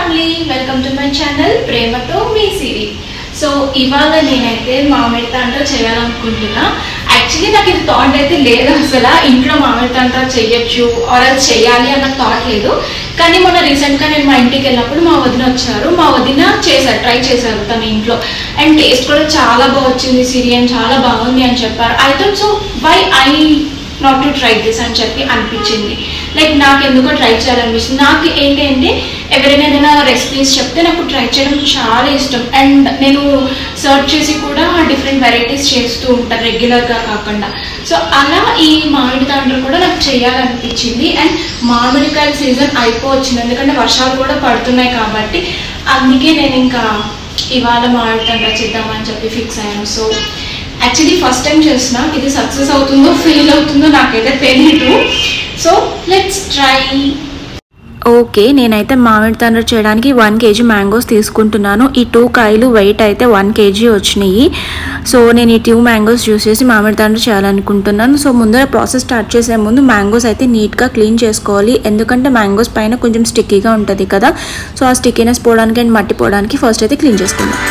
family, welcome to my channel Premato Me Siri. So ఇవాళ నేనైతే మామిడి తాండ్ర చేయాలనుకుంటున్నా. యాక్చువల్లీ నాకు ఇది థాట్ అయితే లేదు, అసలు ఇంట్లో మామిడి తాండ్ర చేయొచ్చు ఆర్ అది చేయాలి అన్న థాట్ లేదు. కానీ మొన్న రీసెంట్గా నేను మా ఇంటికి వెళ్ళినప్పుడు మా వదిన వచ్చారు. మా వదిన ట్రై చేశారు తన ఇంట్లో, అండ్ టేస్ట్ కూడా చాలా బాగా వచ్చింది సిరి అని, చాలా బాగుంది అని చెప్పారు. I thought so why I not to try this అని చెప్పి అనిపించింది. లైక్ నాకు ఎందుకో ట్రై చేయాలనిపిస్తుంది. నాకు ఏంటంటే ఎవరైనా ఏదైనా రెసిపీస్ చెప్తే నాకు ట్రై చేయడం చాలా ఇష్టం, అండ్ నేను సర్చ్ చేసి కూడా డిఫరెంట్ వెరైటీస్ చేస్తూ ఉంటాను రెగ్యులర్గా కాకుండా. సో అలా ఈ మామిడి తాండ్ర కూడా నాకు చేయాలనిపించింది. అండ్ మామిడికాయల సీజన్ అయిపోవచ్చింది, ఎందుకంటే వర్షాలు కూడా పడుతున్నాయి కాబట్టి. అందుకే నేను ఇంకా ఇవాళ మామిడి తాండ్ర చేద్దామని చెప్పి ఫిక్స్ అయ్యాను. సో యాక్చువల్లీ ఫస్ట్ టైం చేస్తున్నా, ఇది సక్సెస్ అవుతుందో ఫెయిల్ అవుతుందో నాకైతే తెలీదు. So let's try. ఓకే, నేనైతే మామిడి తాండ్ర చేయడానికి 1 kg మ్యాంగోస్ తీసుకుంటున్నాను. ఈ 2 కాయలు వెయిట్ అయితే 1 kg వచ్చినాయి. సో నేను ఈ 2 మ్యాంగోస్ యూస్ చేసి మామిడి తాండ్ర చేయాలనుకుంటున్నాను. సో ముందర ప్రాసెస్ స్టార్ట్ చేసే ముందు మ్యాంగోస్ అయితే నీట్గా క్లీన్ చేసుకోవాలి, ఎందుకంటే మ్యాంగోస్ పైన కొంచెం స్టిక్కీగా ఉంటుంది కదా. సో ఆ స్టిక్కీనెస్ పోవడానికి అండ్ మట్టి పోవడానికి ఫస్ట్ అయితే క్లీన్ చేసుకుందాం.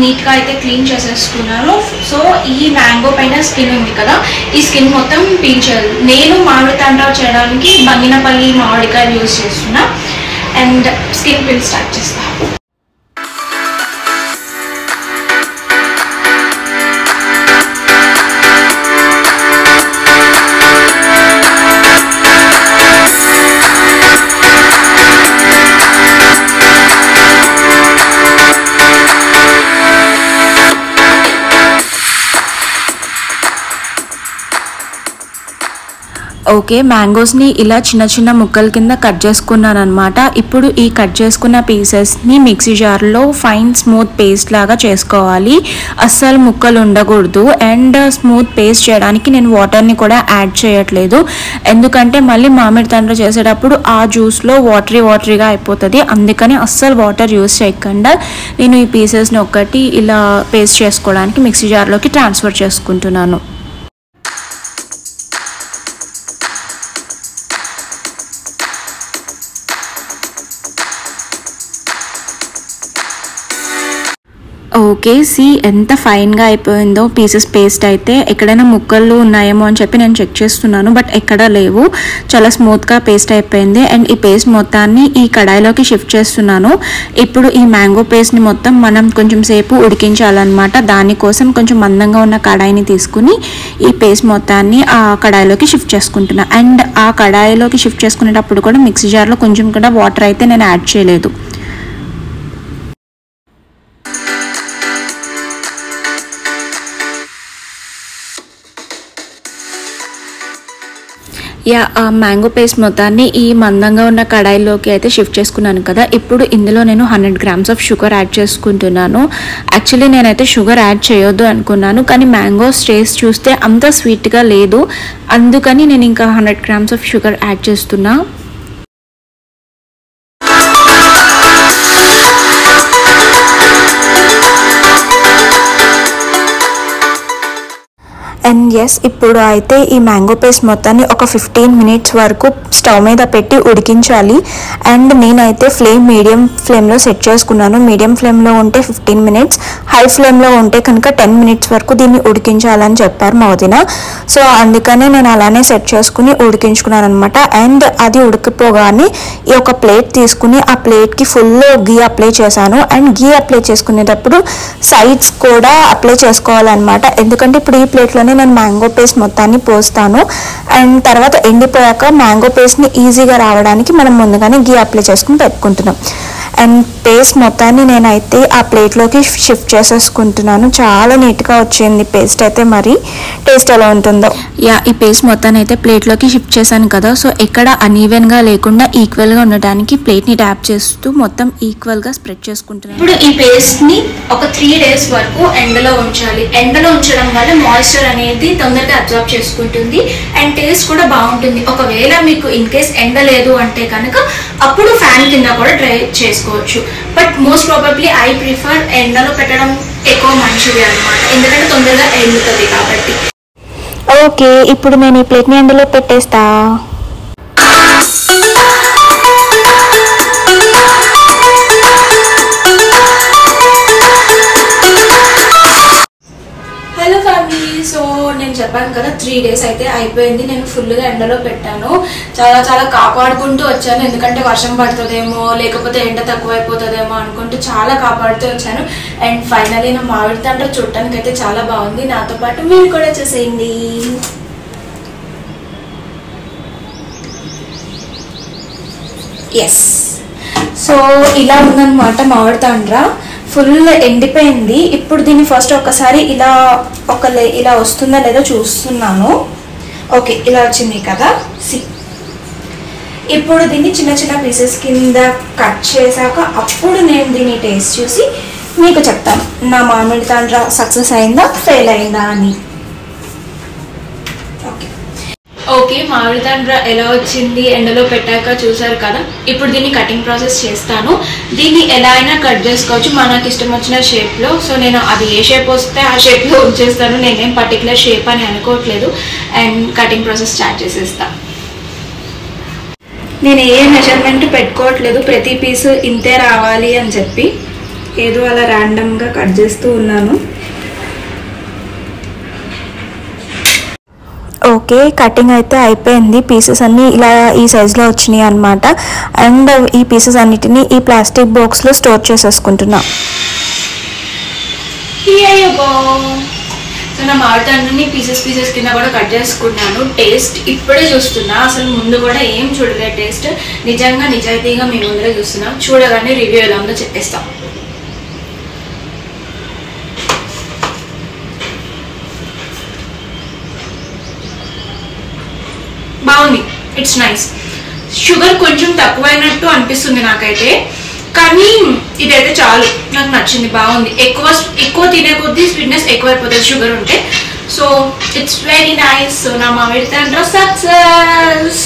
నీట్గా అయితే క్లీన్ చేసేసుకున్నాను. సో ఈ మ్యాంగో పైన స్కిన్ ఉంది కదా, ఈ స్కిన్ మొత్తం పీల్ చేయాలి. నేను మామిడి తాండ్ర చేయడానికి బంగినపల్లి మామిడికాయలు యూజ్ చేస్తున్నా, అండ్ స్కిన్ పీల్ స్టార్ట్ చేస్తా. ఓకే, మ్యాంగోస్ని ఇలా చిన్న చిన్న ముక్కల కింద కట్ చేసుకున్నాను అనమాట. ఇప్పుడు ఈ కట్ చేసుకున్న పీసెస్ని మిక్సీ జార్లో ఫైన్ స్మూత్ పేస్ట్ లాగా చేసుకోవాలి. అస్సలు ముక్కలు ఉండకూడదు. అండ్ స్మూత్ పేస్ట్ చేయడానికి నేను వాటర్ని కూడా యాడ్ చేయట్లేదు, ఎందుకంటే మళ్ళీ మామిడి తాండ్ర చేసేటప్పుడు ఆ జ్యూస్లో వాటరీగా అయిపోతుంది. అందుకని అస్సలు వాటర్ యూస్ చేయకుండా నేను ఈ పీసెస్ని ఒక్కటి ఇలా పేస్ట్ చేసుకోవడానికి మిక్సీ జార్లోకి ట్రాన్స్ఫర్ చేసుకుంటున్నాను. ఓకే, ఎంత ఫైన్గా అయిపోయిందో పీసెస్ పేస్ట్ అయితే. ఎక్కడైనా ముక్కలు ఉన్నాయేమో అని చెప్పి నేను చెక్ చేస్తున్నాను, బట్ ఎక్కడా లేవు. చాలా స్మూత్గా పేస్ట్ అయిపోయింది. అండ్ ఈ పేస్ట్ మొత్తాన్ని ఈ కడాయిలోకి షిఫ్ట్ చేస్తున్నాను. ఇప్పుడు ఈ మ్యాంగో పేస్ట్ని మొత్తం మనం కొంచెం సేపు ఉడికించాలన్నమాట. దానికోసం కొంచెం మందంగా ఉన్న కడాయిని తీసుకుని ఈ పేస్ట్ మొత్తాన్ని ఆ కడాయిలోకి షిఫ్ట్ చేసుకుంటున్నాను. అండ్ ఆ కడాయిలోకి షిఫ్ట్ చేసుకునేటప్పుడు కూడా మిక్సీ జార్లో కొంచెం కూడా వాటర్ అయితే నేను యాడ్ చేయలేదు. ఆ మ్యాంగో పేస్ట్ మొత్తాన్ని ఈ మందంగా ఉన్న కడాయిలోకి అయితే షిఫ్ట్ చేసుకున్నాను కదా. ఇప్పుడు ఇందులో నేను 100 grams ఆఫ్ షుగర్ యాడ్ చేసుకుంటున్నాను. యాక్చువల్లీ నేనైతే షుగర్ యాడ్ చేయొద్దు అనుకున్నాను, కానీ మ్యాంగోస్ టేస్ట్ చూస్తే అంత స్వీట్గా లేదు, అందుకని నేను ఇంకా 100 grams ఆఫ్ షుగర్ యాడ్ చేస్తున్నా. అండ్ ఎస్, ఇప్పుడు అయితే ఈ మ్యాంగో పేస్ట్ మొత్తాన్ని ఒక 15 minutes వరకు స్టవ్ మీద పెట్టి ఉడికించాలి. అండ్ నేనైతే మీడియం ఫ్లేమ్లో సెట్ చేసుకున్నాను. మీడియం ఫ్లేమ్లో ఉంటే 15 minutes, హై ఫ్లేమ్లో ఉంటే కనుక 10 minutes వరకు దీన్ని ఉడికించాలని చెప్పారు మా వదిన. సో అందుకనే నేను అలానే సెట్ చేసుకుని ఉడికించుకున్నాను అనమాట. అండ్ అది ఉడికిపోగానే ఈ ఒక ప్లేట్ తీసుకుని ఆ ప్లేట్కి ఫుల్ గీ అప్లై చేశాను. అండ్ గీ అప్లై చేసుకునేటప్పుడు సైడ్స్ కూడా అప్లై చేసుకోవాలన్నమాట, ఎందుకంటే ఇప్పుడు ఈ ప్లేట్లోనే నేను మ్యాంగో పేస్ట్ మొత్తాన్ని పోస్తాను. అండ్ తర్వాత ఎండిపోయాక మ్యాంగో పేస్ట్ని ఈజీగా రావడానికి మనం ముందుగానే గీ అప్లై చేసుకుని పెట్టుకుంటున్నాం. అండ్ పేస్ట్ మొత్తాన్ని నేనైతే ఆ ప్లేట్లోకి షిఫ్ట్ చేసేసుకుంటున్నాను. చాలా నీట్గా వచ్చింది పేస్ట్ అయితే. మరి టేస్ట్ ఎలా ఉంటుందో. ఈ పేస్ట్ మొత్తాన్ని అయితే ప్లేట్లోకి షిఫ్ట్ చేశాను కదా. సో ఎక్కడ అన్ఈవెన్గా లేకుండా ఈక్వల్గా ఉండడానికి ప్లేట్ని ట్యాప్ చేస్తూ మొత్తం ఈక్వల్గా స్ప్రెడ్ చేసుకుంటున్నాను. ఇప్పుడు ఈ పేస్ట్ని ఒక 3 days వరకు ఎండలో ఉంచాలి. ఎండలో ఉంచడం వల్ల మాయిశ్చర్ అనేది తొందరగా అబ్జర్వ్ చేసుకుంటుంది అండ్ టేస్ట్ కూడా బాగుంటుంది. ఒకవేళ మీకు ఇన్ కేస్ ఎండ లేదు అంటే కనుక అప్పుడు ఫ్యాన్ కింద కూడా డ్రై చేసుకోవచ్చు. But most probably I prefer ఎండలో పెట్టడం ఎక్కువ మంచిది అన్నమాట, ఎందుకంటే తొందరగా ఎండుతుంది కాబట్టి. ఓకే, ఇప్పుడు నేను ఈ ప్లేట్ని ఎండలో పెట్టేస్తా. హలో ఫ్యామిలీ, సో నేను చెప్పాను కదా 3 days అయితే అయిపోయింది. నేను ఫుల్గా ఎండలో పెట్టాను. చాలా కాపాడుకుంటూ వచ్చాను, ఎందుకంటే వర్షం పడుతుందేమో లేకపోతే ఎండ తక్కువైపోతుందేమో అనుకుంటూ చాలా కాపాడుతూ వచ్చాను. అండ్ ఫైనలీ నా మామిడి తాండ్ర చూడటానికి అయితే చాలా బాగుంది. నాతో పాటు మీరు కూడా చూసేయండి. ఎస్, సో ఇలా ఉందన్నమాట మామిడి తాండ్ర. ఫుల్ ఎండిపోయింది. ఇప్పుడు దీన్ని ఫస్ట్ ఒకసారి ఇలా వస్తుందా లేదో చూస్తున్నాను. ఓకే, ఇలా వచ్చింది కదా. ఇప్పుడు దీన్ని చిన్న చిన్న పీసెస్ కింద కట్ చేశాక అప్పుడు నేను దీన్ని టేస్ట్ చూసి మీకు చెప్తాను నా మామిడి తాండ్ర సక్సెస్ అయిందా ఫెయిల్ అయిందా అని. ఓకే, మామిడి తాండ్ర ఎలా వచ్చింది ఎండలో పెట్టాక చూసారు కదా. ఇప్పుడు దీన్ని కటింగ్ ప్రాసెస్ చేస్తాను. దీన్ని ఎలా అయినా కట్ చేసుకోవచ్చు మనకి ఇష్టం వచ్చిన షేప్లో. సో నేను అది ఏ షేప్ వస్తే ఆ షేప్లో ఉంచేస్తాను. నేనేం పర్టికులర్ షేప్ అని అనుకోవట్లేదు. అండ్ కటింగ్ ప్రాసెస్ స్టార్ట్ చేసేస్తాను. నేను ఏ మెజర్మెంట్ పెట్టుకోవట్లేదు, ప్రతి పీసు ఇంతే రావాలి అని చెప్పి ఏదో అలా ర్యాండమ్గా కట్ చేస్తూ ఉన్నాను. ఓకే, కటింగ్ అయితే అయిపోయింది. పీసెస్ అన్నీ ఇలా ఈ సైజులో వచ్చినాయి అనమాట. అండ్ ఈ పీసెస్ అన్నిటినీ ఈ ప్లాస్టిక్ బాక్స్లో స్టోర్ చేసేసుకుంటున్నా. సో నా మామిడి తాండ్రని పీసెస్ కింద కూడా కట్ చేసుకున్నాను. టేస్ట్ ఇప్పుడే చూస్తున్నా, అసలు ముందు కూడా ఏం చూడలే. టేస్ట్ నిజాయితీగా మీ ముందరే చూస్తున్నా. చూడగానే రివ్యూ ఎలా ఉందో చెప్పేస్తాం. బాగుంది, ఇట్స్ నైస్. షుగర్ కొంచెం తక్కువైనట్టు అనిపిస్తుంది నాకైతే, కానీ ఇదైతే చాలు, నాకు నచ్చింది, బాగుంది. ఎక్కువ తినే కొద్దీ స్వీట్నెస్ ఎక్కువైపోతుంది షుగర్ ఉంటే. So it's very nice. So నా మామిడి తాండ్ర సక్సెస్.